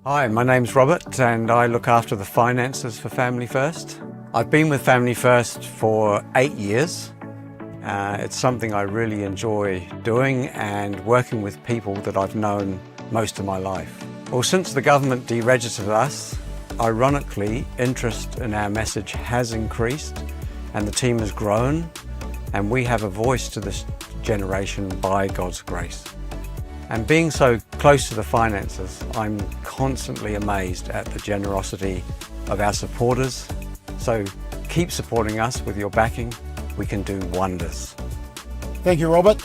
Hi, my name's Robert and I look after the finances for Family First. I've been with Family First for 8 years. It's something I really enjoy doing and working with people that I've known most of my life. Well, since the government deregistered us, ironically, interest in our message has increased and the team has grown, and we have a voice to this generation by God's grace. And being so close to the finances, I'm constantly amazed at the generosity of our supporters. So keep supporting us with your backing. We can do wonders. Thank you, Robert.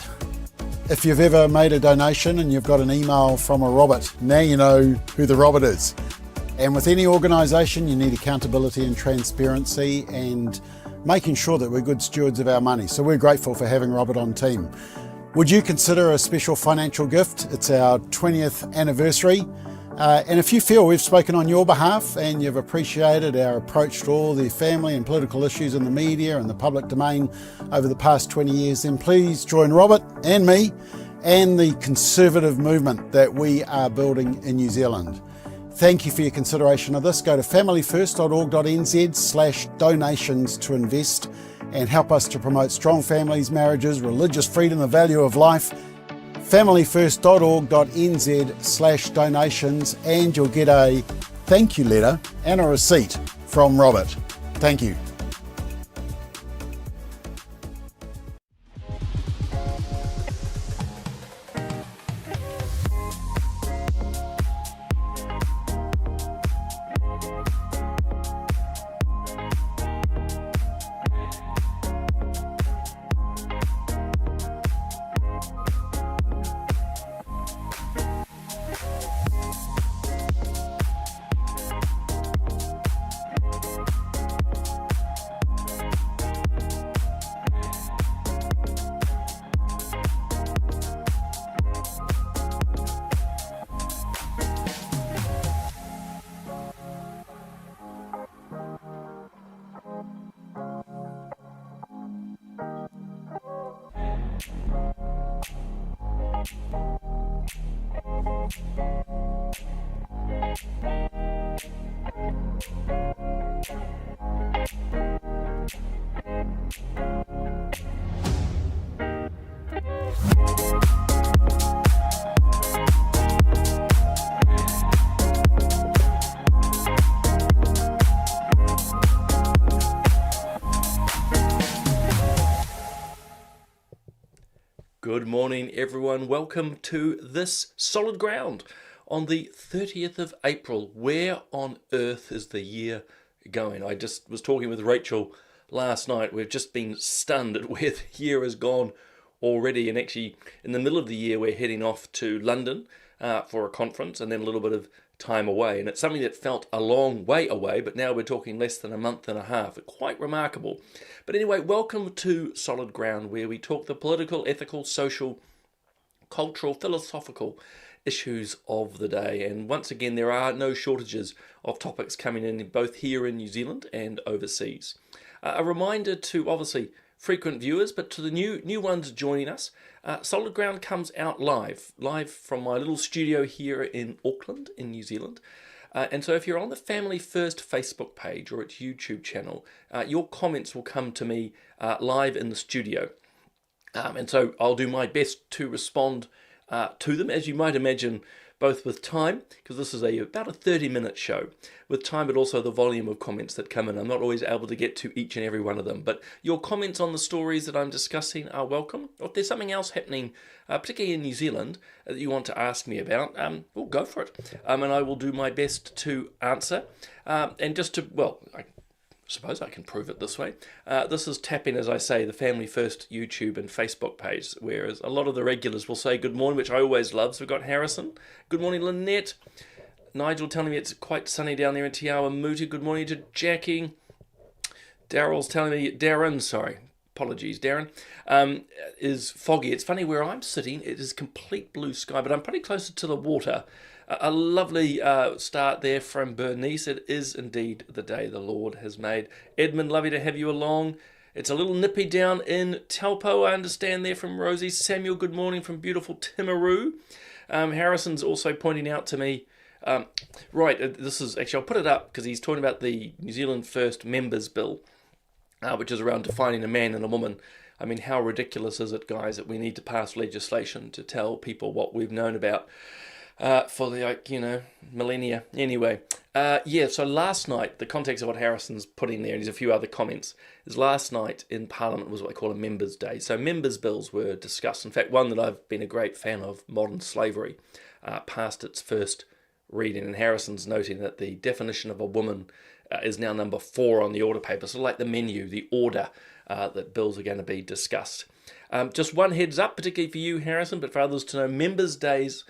If you've ever made a donation and you've got an email from a Robert, now you know who the Robert is. And with any organisation, you need accountability and transparency and making sure that we're good stewards of our money. So we're grateful for having Robert on team. Would you consider a special financial gift? It's our 20th anniversary. And if you feel we've spoken on your behalf and you've appreciated our approach to all the family and political issues in the media and the public domain over the past 20 years, then please join Robert and me and the conservative movement that we are building in New Zealand. Thank you for your consideration of this. Go to familyfirst.org.nz/donations to invest and help us to promote strong families, marriages, religious freedom, the value of life. familyfirst.org.nz/donations, and you'll get a thank you letter and a receipt from Robert. Thank you. Good morning, everyone. Welcome to this solid ground on the 30th of April. Where on earth is the year going? I just was talking with Rachel last night. We've just been stunned at where the year has gone already. And actually, in the middle of the year, we're heading off to London for a conference and then a little bit of time away. And it's something that felt a long way away, but now we're talking less than a month and a half. Quite remarkable. But anyway, welcome to Solid Ground, where we talk the political, ethical, social, cultural, philosophical issues of the day. And once again, there are no shortages of topics coming in both here in New Zealand and overseas. A reminder to, obviously, frequent viewers, but to the new ones joining us, Solid Ground comes out live from my little studio here in Auckland in New Zealand. And so if you're on the Family First Facebook page or its YouTube channel, your comments will come to me live in the studio. And so I'll do my best to respond to them, as you might imagine, both with time, because this is about a 30-minute show, with time, but also the volume of comments that come in. I'm not always able to get to each and every one of them, but your comments on the stories that I'm discussing are welcome. Or if there's something else happening, particularly in New Zealand, that you want to ask me about, well, go for it. And I will do my best to answer. And just to, well, I suppose I can prove it this way. This is tapping, as I say, the Family First YouTube and Facebook page, whereas a lot of the regulars will say good morning, which I always love. So we've got Harrison. Good morning, Lynette. Nigel telling me it's quite sunny down there in Te Awa Mutu. Good morning to Jackie. Darren, apologies, Darren, is foggy. It's funny, where I'm sitting, it is complete blue sky, but I'm pretty closer to the water. A lovely start there from Bernice. It is indeed the day the Lord has made. Edmund, lovely to have you along. It's a little nippy down in Taupo, I understand there from Rosie. Samuel, good morning from beautiful Timaru. Harrison's also pointing out to me Right, this is actually, I'll put it up because he's talking about the New Zealand First Members Bill, which is around defining a man and a woman. I mean, how ridiculous is it, guys, that we need to pass legislation to tell people what we've known about for the, millennia. Anyway, so last night, the context of what Harrison's put in there, and there's a few other comments, is last night in Parliament was what they call a Members' Day. So members' bills were discussed. In fact, one that I've been a great fan of, modern slavery, passed its first reading, and Harrison's noting that the definition of a woman is now number 4 on the order paper, so like the menu, the order that bills are going to be discussed. Just one heads up, particularly for you, Harrison, but for others to know, Members' Days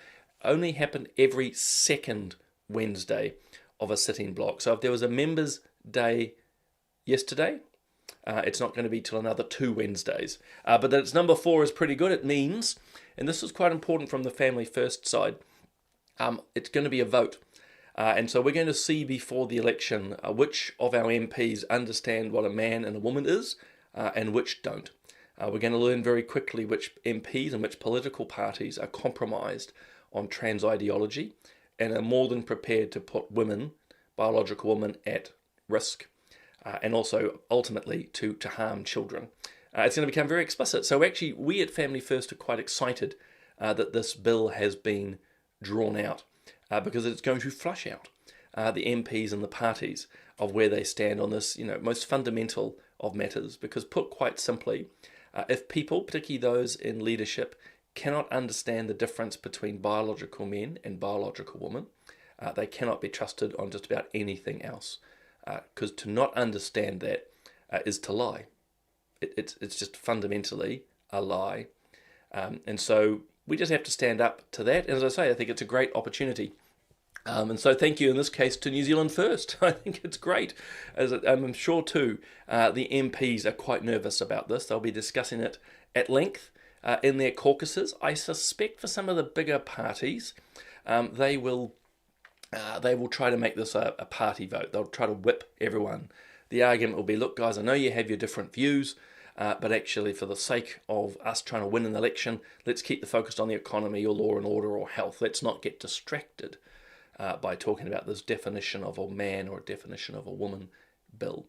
only happen every second Wednesday of a sitting block. So if there was a Members' Day yesterday, it's not going to be till another 2 Wednesdays. But that it's number 4 is pretty good. It means, and this is quite important from the Family First side, it's going to be a vote. And so we're going to see before the election which of our MPs understand what a man and a woman is and which don't. We're going to learn very quickly which MPs and which political parties are compromised on trans ideology and are more than prepared to put women, biological women, at risk and also ultimately to harm children. It's going to become very explicit. So actually we at Family First are quite excited that this bill has been drawn out because it's going to flush out the MPs and the parties of where they stand on this, most fundamental of matters. Because put quite simply, if people, particularly those in leadership, cannot understand the difference between biological men and biological women, they cannot be trusted on just about anything else. Because to not understand that is to lie. It's just fundamentally a lie. And so we just have to stand up to that. And as I say, I think it's a great opportunity. And so thank you in this case to New Zealand First. I think it's great. As I'm sure too, the MPs are quite nervous about this. They'll be discussing it at length in their caucuses. I suspect for some of the bigger parties, they will try to make this a party vote. They'll try to whip everyone. The argument will be, look guys, I know you have your different views, but actually for the sake of us trying to win an election, let's keep the focus on the economy or law and order or health. Let's not get distracted by talking about this definition of a man or a definition of a woman bill.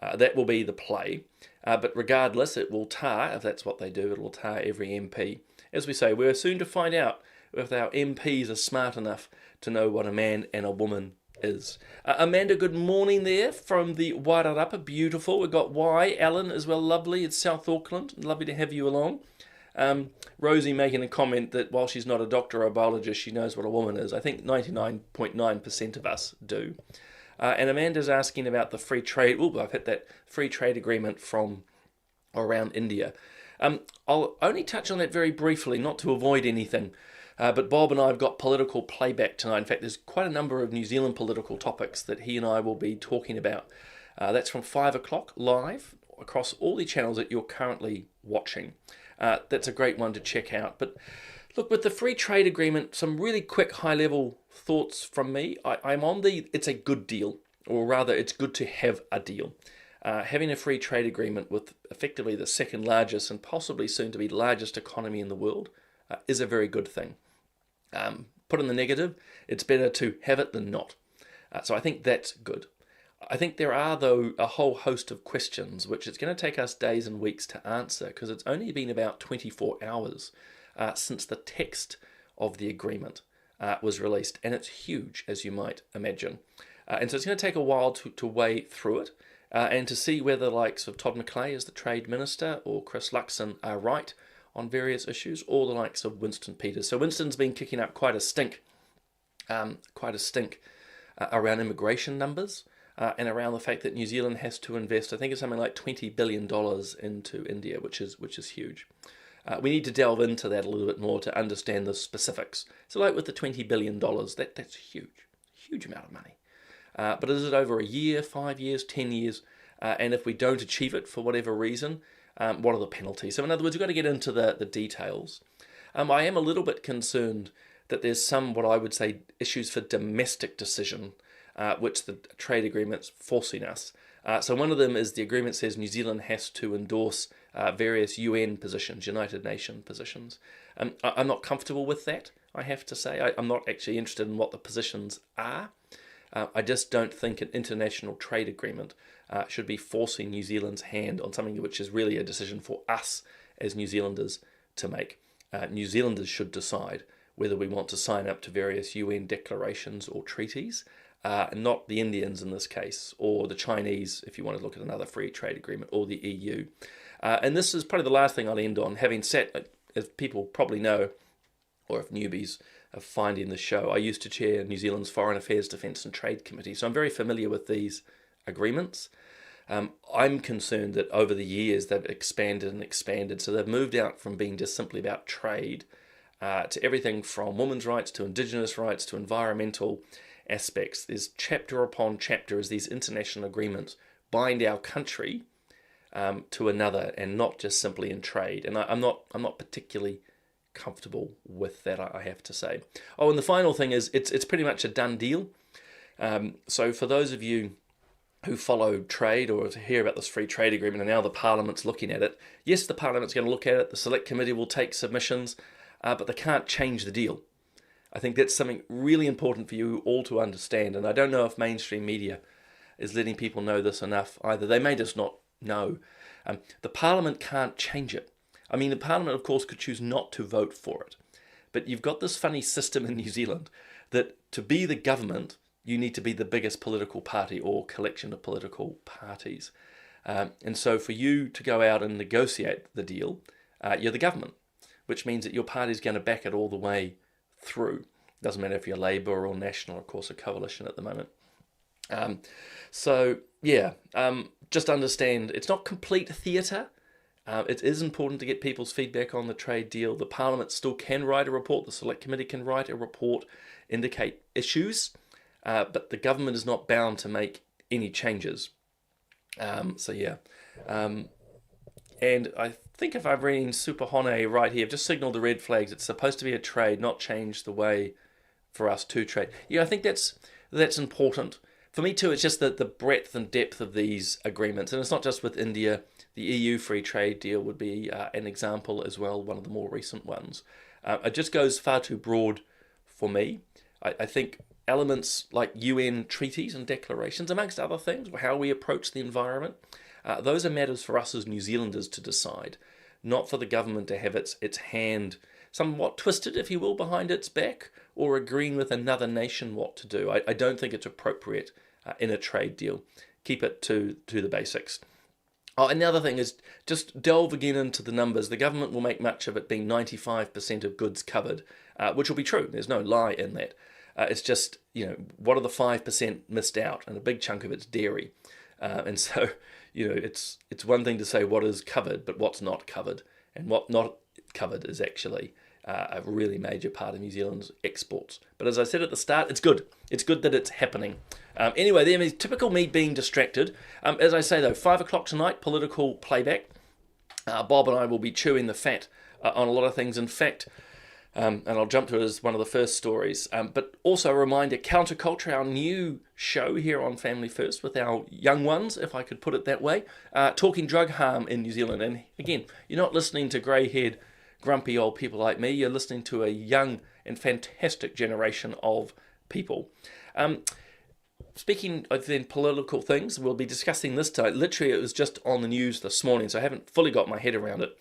That will be the play. But regardless, it will tar, if that's what they do, it will tar every MP. As we say, we're soon to find out if our MPs are smart enough to know what a man and a woman is. Amanda, good morning there from the Wairarapa. Beautiful. We've got Alan as well. Lovely. It's South Auckland. Lovely to have you along. Rosie making a comment that while she's not a doctor or a biologist, she knows what a woman is. I think 99.9% of us do. And Amanda's asking about the free trade. I've hit that free trade agreement from around India. I'll only touch on that very briefly, not to avoid anything. But Bob and I have got political playback tonight. In fact, there's quite a number of New Zealand political topics that he and I will be talking about. That's from 5 o'clock live across all the channels that you're currently watching. That's a great one to check out. But look, with the free trade agreement, some really quick high-level thoughts from me. I'm on it's a good deal, or rather it's good to have a deal. Having a free trade agreement with effectively the second largest and possibly soon to be largest economy in the world is a very good thing. Put in the negative, it's better to have it than not. So I think that's good. I think there are, though, a whole host of questions which it's going to take us days and weeks to answer because it's only been about 24 hours since the text of the agreement was released, and it's huge, as you might imagine. And so it's going to take a while to wade through it and to see whether the likes of Todd McClay as the Trade Minister or Chris Luxon are right on various issues, or the likes of Winston Peters. So Winston's been kicking up quite a stink around immigration numbers and around the fact that New Zealand has to invest, I think it's something like $20 billion into India, which is huge. We need to delve into that a little bit more to understand the specifics. So like with the $20 billion, that's huge amount of money. But is it over a year, 5 years, 10 years? And if we don't achieve it for whatever reason, what are the penalties? So in other words, we've got to get into the details. I am a little bit concerned that there's some, what I would say, issues for domestic decision, which the trade agreement's forcing us. So one of them is the agreement says New Zealand has to endorse various UN positions, United Nations positions. I'm not comfortable with that. I have to say. I'm not actually interested in what the positions are. I just don't think an international trade agreement should be forcing New Zealand's hand on something which is really a decision for us as New Zealanders to make. New Zealanders should decide whether we want to sign up to various UN declarations or treaties, not the Indians in this case, or the Chinese if you want to look at another free trade agreement, or the EU. And this is probably the last thing I'll end on. Having sat, as people probably know, or if newbies are finding the show, I used to chair New Zealand's Foreign Affairs, Defence and Trade Committee, so I'm very familiar with these agreements. I'm concerned that over the years they've expanded and expanded, so they've moved out from being just simply about trade to everything from women's rights to Indigenous rights to environmental aspects. There's chapter upon chapter as these international agreements bind our country to another, and not just simply in trade. And I'm not particularly comfortable with that, I have to say. Oh, and the final thing is it's pretty much a done deal. So for those of you who follow trade or to hear about this free trade agreement, and now the Parliament's looking at it, yes, the Parliament's going to look at it, the Select Committee will take submissions, but they can't change the deal. I think that's something really important for you all to understand, and I don't know if mainstream media is letting people know this enough either. They may just not know. The Parliament can't change it. I mean, the Parliament, of course, could choose not to vote for it. But you've got this funny system in New Zealand that to be the government, you need to be the biggest political party or collection of political parties. And so for you to go out and negotiate the deal, you're the government, which means that your party's going to back it all the way through. Doesn't matter if you're Labour or National, of course, a coalition at the moment. Just understand it's not complete theatre. It is important to get people's feedback on the trade deal. The Parliament still can write a report. The Select Committee can write a report, indicate issues, but the government is not bound to make any changes. And I think if I'm reading Super Hone right here, I've just signalled the red flags. It's supposed to be a trade, not change the way for us to trade. Yeah, I think that's important. For me too, it's just the breadth and depth of these agreements. And it's not just with India. The EU free trade deal would be an example as well, one of the more recent ones. It just goes far too broad for me. I think elements like UN treaties and declarations, amongst other things, how we approach the environment, those are matters for us as New Zealanders to decide, not for the government to have its hand somewhat twisted, if you will, behind its back, or agreeing with another nation what to do. I don't think it's appropriate in a trade deal. Keep it to the basics. Oh, and the other thing is just delve again into the numbers. The government will make much of it being 95% of goods covered, which will be true. There's no lie in that. It's just, what are the 5% missed out? And a big chunk of it's dairy. And so, it's one thing to say what is covered, but what's not covered. And what not covered is actually a really major part of New Zealand's exports. But as I said at the start, it's good. It's good that it's happening. Anyway, there is typical me being distracted. As I say, though, 5 o'clock tonight, political playback. Bob and I will be chewing the fat on a lot of things. In fact, and I'll jump to it as one of the first stories. But also a reminder, Counterculture, our new show here on Family First with our young ones, if I could put it that way, talking drug harm in New Zealand. And again, you're not listening to grey-haired, grumpy old people like me. You're listening to a young and fantastic generation of people. Speaking of then political things, we'll be discussing this tonight. Literally, it was just on the news this morning, so I haven't fully got my head around it.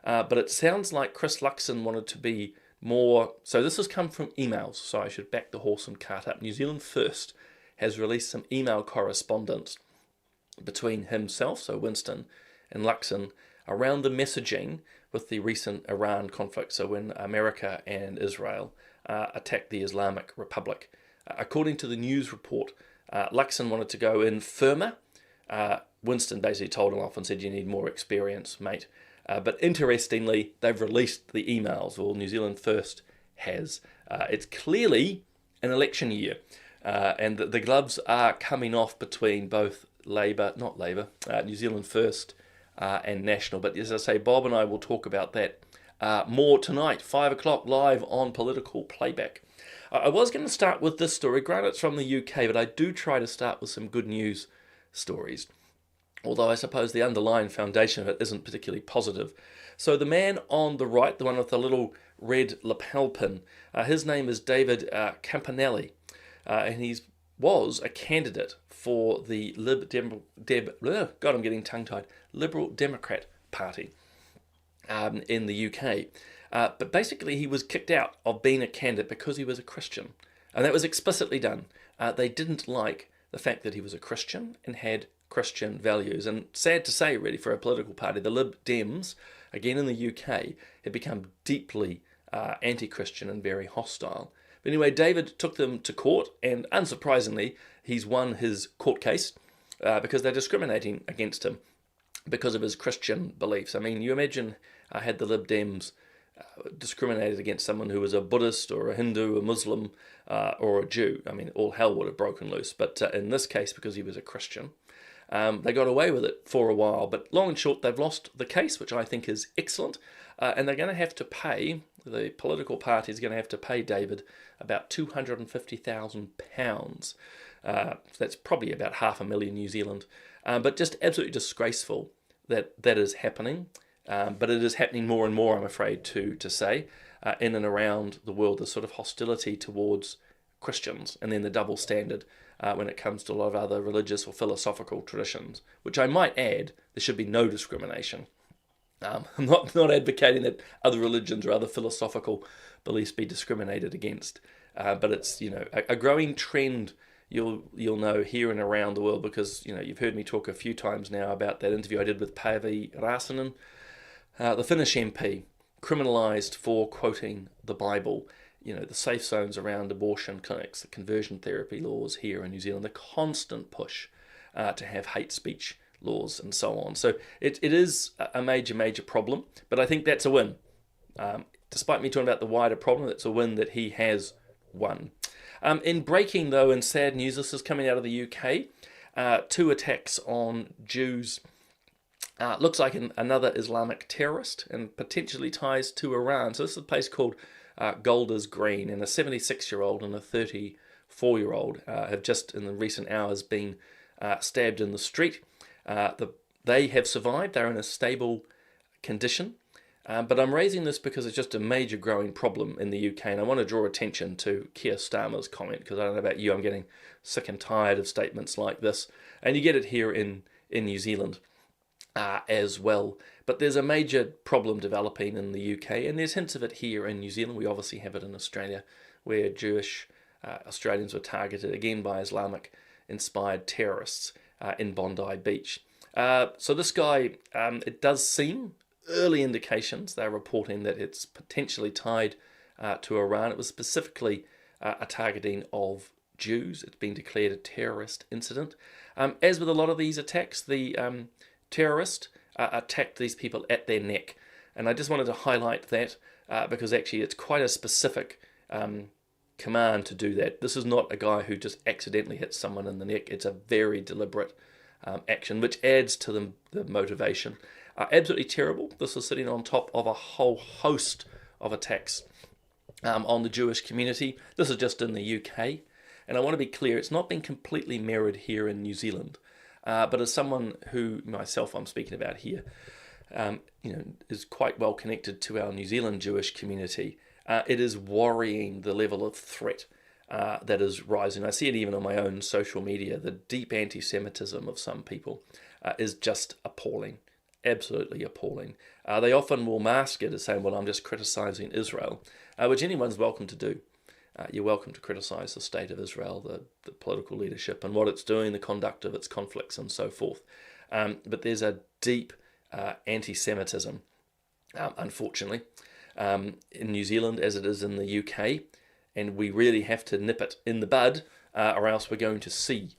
But it sounds like Chris Luxon wanted to be more... So this has come from emails, so I should back the horse and cart up. New Zealand First has released some email correspondence between himself, so Winston, and Luxon around the messaging with the recent Iran conflict, so when America and Israel attacked the Islamic Republic. According to the news report, Luxon wanted to go in firmer. Winston basically told him off and said, you need more experience, mate. But interestingly, they've released the emails, or New Zealand First has. It's clearly an election year, and the gloves are coming off between both New Zealand First and National. But as I say, Bob and I will talk about that more tonight, 5 o'clock live on Political Playback. I was going to start with this story. Granted, it's from the UK, but I do try to start with some good news stories. Although I suppose the underlying foundation of it isn't particularly positive. So the man on the right, the one with the little red lapel pin. His name is David Campanelli, and he was a candidate for the I'm getting tongue-tied, Liberal Democrat Party in the UK. But basically he was kicked out of being a candidate because he was a Christian. And that was explicitly done. They didn't like the fact that he was a Christian and had Christian values. And sad to say, really, for a political party, the Lib Dems, again in the UK, had become deeply anti-Christian and very hostile. But anyway, David took them to court, and unsurprisingly, he's won his court case because they're discriminating against him because of his Christian beliefs. I mean, you imagine had the Lib Dems discriminated against someone who was a Buddhist or a Hindu, a Muslim, or a Jew. I mean, all hell would have broken loose. But in this case, because he was a Christian, they got away with it for a while. But long and short, they've lost the case, which I think is excellent. And they're going to have to pay, the political party is going to have to pay David about £250,000. That's probably about $500,000 New Zealand. But just absolutely disgraceful that that is happening. But it is happening more and more, I'm afraid, to say, in and around the world, the sort of hostility towards Christians, and then the double standard when it comes to a lot of other religious or philosophical traditions, which I might add, there should be no discrimination. I'm not advocating that other religions or other philosophical beliefs be discriminated against, but it's a growing trend. You'll know here and around the world, because you've heard me talk a few times now about that interview I did with Päivi Räsänen, the Finnish MP, criminalised for quoting the Bible. The safe zones around abortion clinics, the conversion therapy laws here in New Zealand, the constant push to have hate speech laws and so on. So it is a major problem, but I think that's a win. Despite me talking about the wider problem, it's a win that he has won. In breaking, though, and sad news, this is coming out of the UK, 2 attacks on Jews. Looks like another Islamic terrorist, and potentially ties to Iran. So this is a place called Golders Green, and a 76-year-old and a 34-year-old have just in the recent hours been stabbed in the street. They have survived. They're in a stable condition. But I'm raising this because it's just a major growing problem in the UK, and I want to draw attention to Keir Starmer's comment, because I don't know about you, I'm getting sick and tired of statements like this, and you get it here in New Zealand as well. But there's a major problem developing in the UK, and there's hints of it here in New Zealand. We obviously have it in Australia, where Jewish Australians were targeted again by Islamic-inspired terrorists in Bondi Beach. So this guy, it does seem, early indications, they're reporting that it's potentially tied to Iran. It was specifically a targeting of Jews. It's been declared a terrorist incident. As with a lot of these attacks, the terrorist attacked these people at their neck. And I just wanted to highlight that because actually it's quite a specific command to do that. This is not a guy who just accidentally hits someone in the neck. It's a very deliberate action, which adds to the motivation. Absolutely terrible. This is sitting on top of a whole host of attacks on the Jewish community. This is just in the UK. And I want to be clear, it's not been completely mirrored here in New Zealand. But as someone who, myself, I'm speaking about here, is quite well connected to our New Zealand Jewish community, it is worrying the level of threat that is rising. I see it even on my own social media. The deep anti-Semitism of some people is just appalling, absolutely appalling. They often will mask it as saying, well, I'm just criticising Israel, which anyone's welcome to do. You're welcome to criticise the state of Israel, the political leadership and what it's doing, the conduct of its conflicts and so forth. But there's a deep anti-Semitism, unfortunately, in New Zealand as it is in the UK. And we really have to nip it in the bud or else we're going to see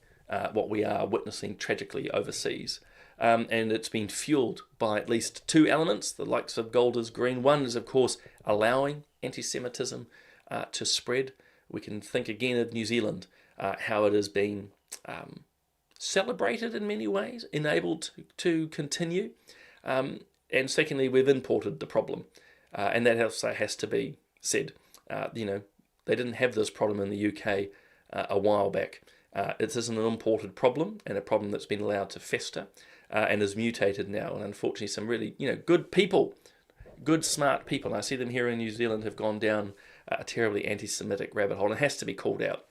what we are witnessing tragically overseas. And it's been fueled by at least 2 elements, the likes of Golders Green. One is, of course, allowing anti-Semitism to spread. We can think again of New Zealand, how it has been celebrated in many ways, enabled to continue. And secondly, we've imported the problem. And that also has to be said. They didn't have this problem in the UK a while back. It isn't an imported problem, and a problem that's been allowed to fester and is mutated now. And unfortunately, some really good people good, smart people, and I see them here in New Zealand, have gone down a terribly anti-Semitic rabbit hole, and it has to be called out,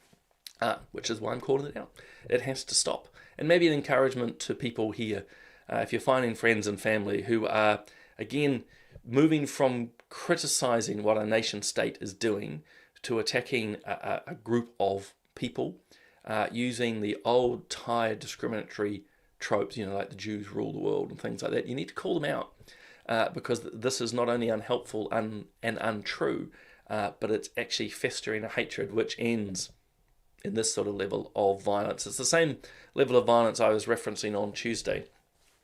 which is why I'm calling it out. It has to stop. And maybe an encouragement to people here, if you're finding friends and family who are, again, moving from criticising what a nation state is doing to attacking a group of people using the old, tired, discriminatory tropes, like the Jews rule the world and things like that. You need to call them out because this is not only unhelpful and untrue, but it's actually festering a hatred which ends in this sort of level of violence. It's the same level of violence I was referencing on Tuesday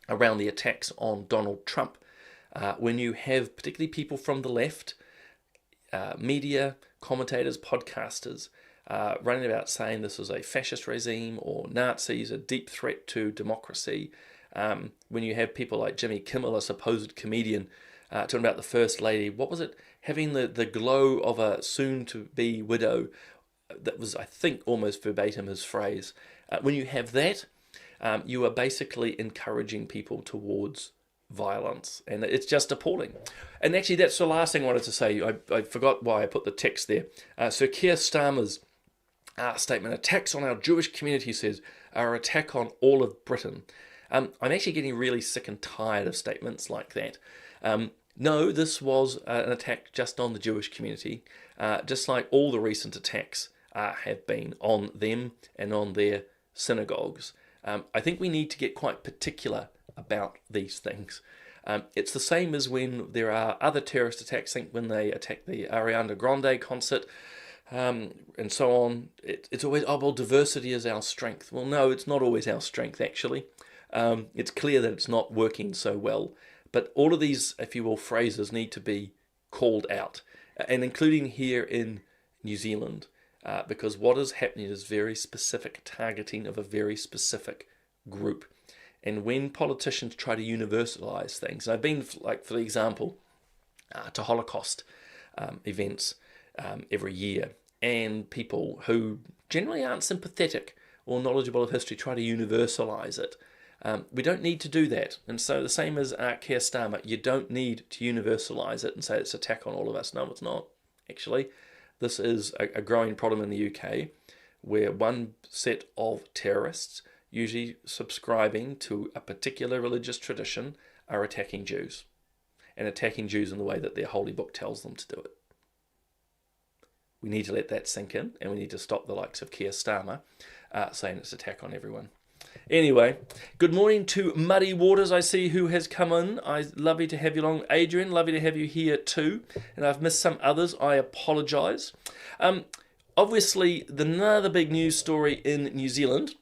around the attacks on Donald Trump. When you have particularly people from the left, media, commentators, podcasters, running about saying this is a fascist regime or Nazis, a deep threat to democracy. When you have people like Jimmy Kimmel, a supposed comedian, talking about the First Lady, what was it? Having the glow of a soon-to-be widow. That was, I think, almost verbatim his phrase. When you have that, you are basically encouraging people towards violence, and it's just appalling. And actually, that's the last thing I wanted to say. I forgot why I put the text there. So Keir Starmer's statement, attacks on our Jewish community, says, are an attack on all of Britain. I'm actually getting really sick and tired of statements like that. No, this was an attack just on the Jewish community, just like all the recent attacks have been on them and on their synagogues. I think we need to get quite particular about these things. It's the same as when there are other terrorist attacks. Think when they attack the Ariana Grande concert and so on. It's always, well, diversity is our strength. Well, no, it's not always our strength, actually. It's clear that it's not working so well. But all of these, if you will, phrases need to be called out, and including here in New Zealand, because what is happening is very specific targeting of a very specific group. And when politicians try to universalize things, and I've been, like, for example, to Holocaust events every year, and people who generally aren't sympathetic or knowledgeable of history try to universalize it. We don't need to do that. And so the same as Keir Starmer, you don't need to universalize it and say it's an attack on all of us. No, it's not. Actually, this is a growing problem in the UK, where one set of terrorists, usually subscribing to a particular religious tradition, are attacking Jews. And attacking Jews in the way that their holy book tells them to do it. We need to let that sink in, and we need to stop the likes of Keir Starmer saying it's an attack on everyone. Anyway, good morning to Muddy Waters, I see, who has come in. Lovely to have you along. Adrian, lovely to have you here too. And I've missed some others. I apologise. Obviously, another big news story in New Zealand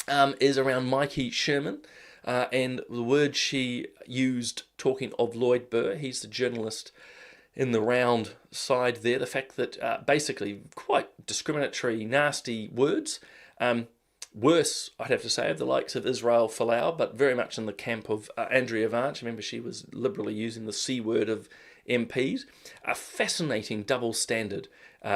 is around Maiki Sherman and the word she used talking of Lloyd Burr. He's the journalist in the round side there. The fact that basically quite discriminatory, nasty words. Worse, I'd have to say, of the likes of Israel Folau, but very much in the camp of Andrea Vance. Remember, she was liberally using the C word of MPs. A fascinating double standard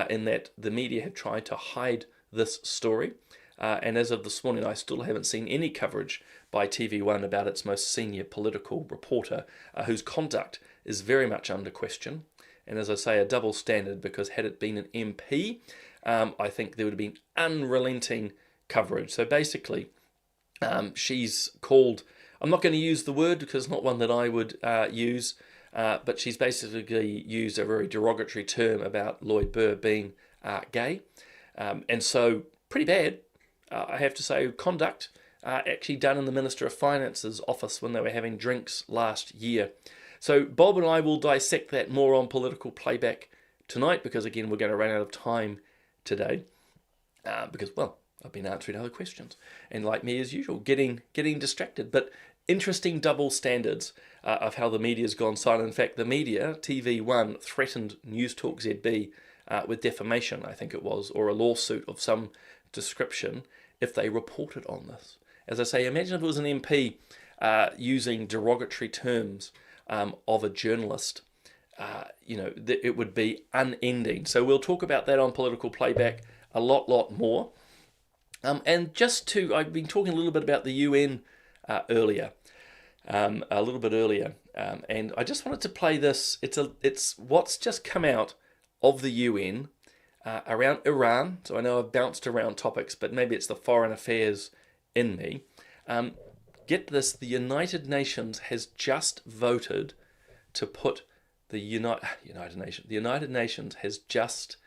in that the media have tried to hide this story. And as of this morning, I still haven't seen any coverage by TV1 about its most senior political reporter, whose conduct is very much under question. And as I say, a double standard, because had it been an MP, I think there would have been unrelenting coverage. So basically, she's called, I'm not going to use the word because it's not one that I would use, but she's basically used a very derogatory term about Lloyd Burr being gay. And so, pretty bad, I have to say, conduct actually done in the Minister of Finance's office when they were having drinks last year. So Bob and I will dissect that more on Political Playback tonight, because again, we're going to run out of time today, because, well, I've been answering other questions, and like me as usual, getting distracted. But interesting double standards of how the media's gone silent. In fact, the media, TV1, threatened News Talk ZB with defamation, I think it was, or a lawsuit of some description if they reported on this. As I say, imagine if it was an MP using derogatory terms of a journalist. It would be unending. So we'll talk about that on Political Playback a lot more. And just to, I've been talking a little bit about the UN earlier, And I just wanted to play this. It's what's just come out of the UN around Iran. So I know I've bounced around topics, but maybe it's the foreign affairs in me. Get this, the United Nations has just voted to put the United Nations has just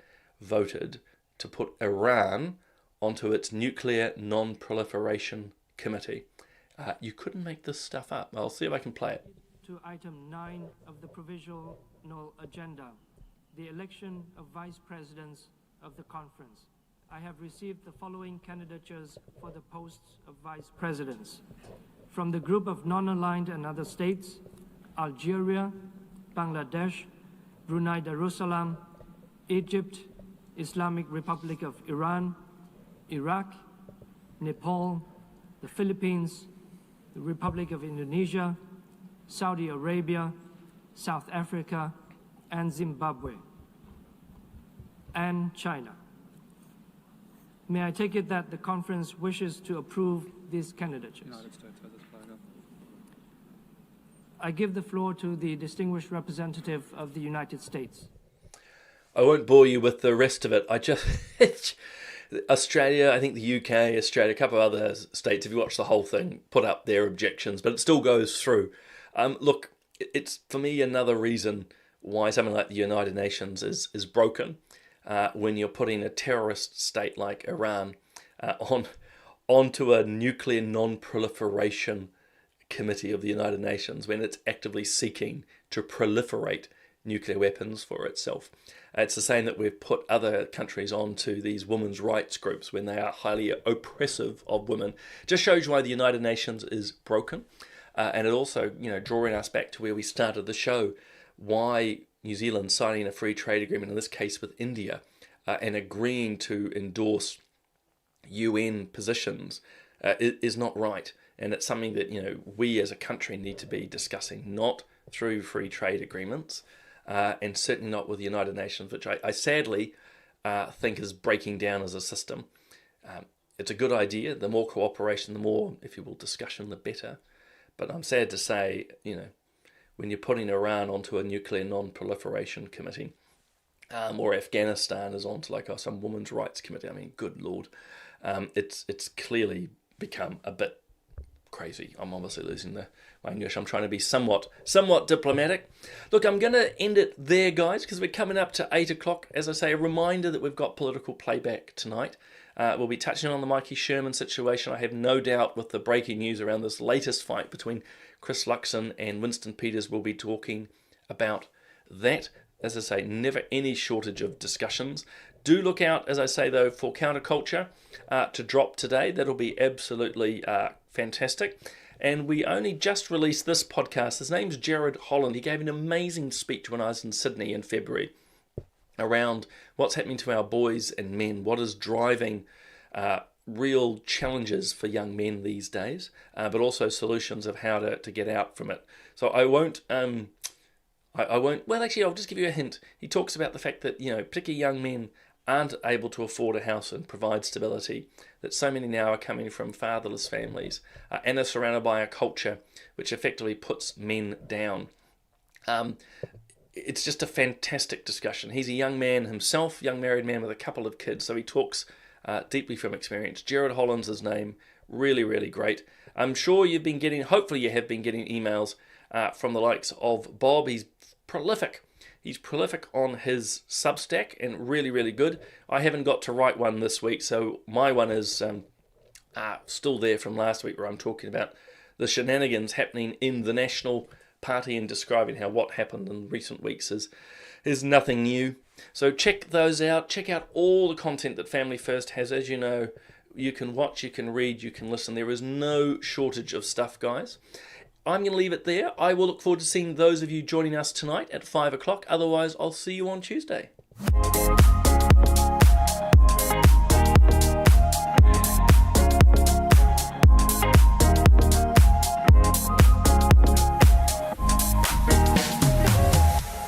voted to put Iran onto its Nuclear Non-Proliferation Committee. You couldn't make this stuff up. I'll see if I can play it. To item 9 of the provisional agenda, the election of vice presidents of the conference. I have received the following candidatures for the posts of vice presidents. From the group of non-aligned and other states, Algeria, Bangladesh, Brunei Darussalam, Egypt, Islamic Republic of Iran, Iraq, Nepal, the Philippines, the Republic of Indonesia, Saudi Arabia, South Africa, and Zimbabwe, and China. May I take it that the conference wishes to approve these candidatures? I give the floor to the distinguished representative of the United States. I won't bore you with the rest of it. I just... Australia, I think the UK, Australia, a couple of other states, if you watch the whole thing, put up their objections, but it still goes through. Look, it's, for me, another reason why something like the United Nations is broken when you're putting a terrorist state like Iran onto a nuclear non-proliferation committee of the United Nations when it's actively seeking to proliferate nuclear weapons for itself. It's the same that we've put other countries onto these women's rights groups when they are highly oppressive of women. Just shows you why the United Nations is broken. And it also, drawing us back to where we started the show, why New Zealand signing a free trade agreement, in this case with India, and agreeing to endorse UN positions is not right. And it's something that, we as a country need to be discussing, not through free trade agreements, and certainly not with the United Nations, which I sadly think is breaking down as a system. It's a good idea. The more cooperation, the more, if you will, discussion, the better. But I'm sad to say, when you're putting Iran onto a nuclear non-proliferation committee, or Afghanistan is onto some women's rights committee, I mean, good Lord, it's clearly become a bit crazy. I'm obviously losing my English. I'm trying to be somewhat diplomatic. Look, I'm going to end it there, guys, because we're coming up to 8 o'clock. As I say, a reminder that we've got political playback tonight. We'll be touching on the Maiki Sherman situation. I have no doubt with the breaking news around this latest fight between Chris Luxon and Winston Peters, we'll be talking about that. As I say, never any shortage of discussions. Do look out, as I say, though, for Counterculture to drop today. That'll be absolutely fantastic. And we only just released this podcast. His name's Jared Holland. He gave an amazing speech when I was in Sydney in February around what's happening to our boys and men, what is driving real challenges for young men these days, but also solutions of how to get out from it. So I won't, well, actually, I'll just give you a hint. He talks about the fact that, particularly young men aren't able to afford a house and provide stability, that so many now are coming from fatherless families and are surrounded by a culture which effectively puts men down. It's just a fantastic discussion. He's a young man himself, young married man with a couple of kids, so he talks deeply from experience. Jared Holland's his name, really, really great. I'm sure hopefully you have been getting emails from the likes of Bob. He's prolific. He's prolific on his Substack and really, really good. I haven't got to write one this week, so my one is still there from last week, where I'm talking about the shenanigans happening in the National Party and describing how what happened in recent weeks is nothing new. So check those out. Check out all the content that Family First has. As you know, you can watch, you can read, you can listen. There is no shortage of stuff, guys. I'm going to leave it there. I will look forward to seeing those of you joining us tonight at 5 o'clock. Otherwise, I'll see you on Tuesday.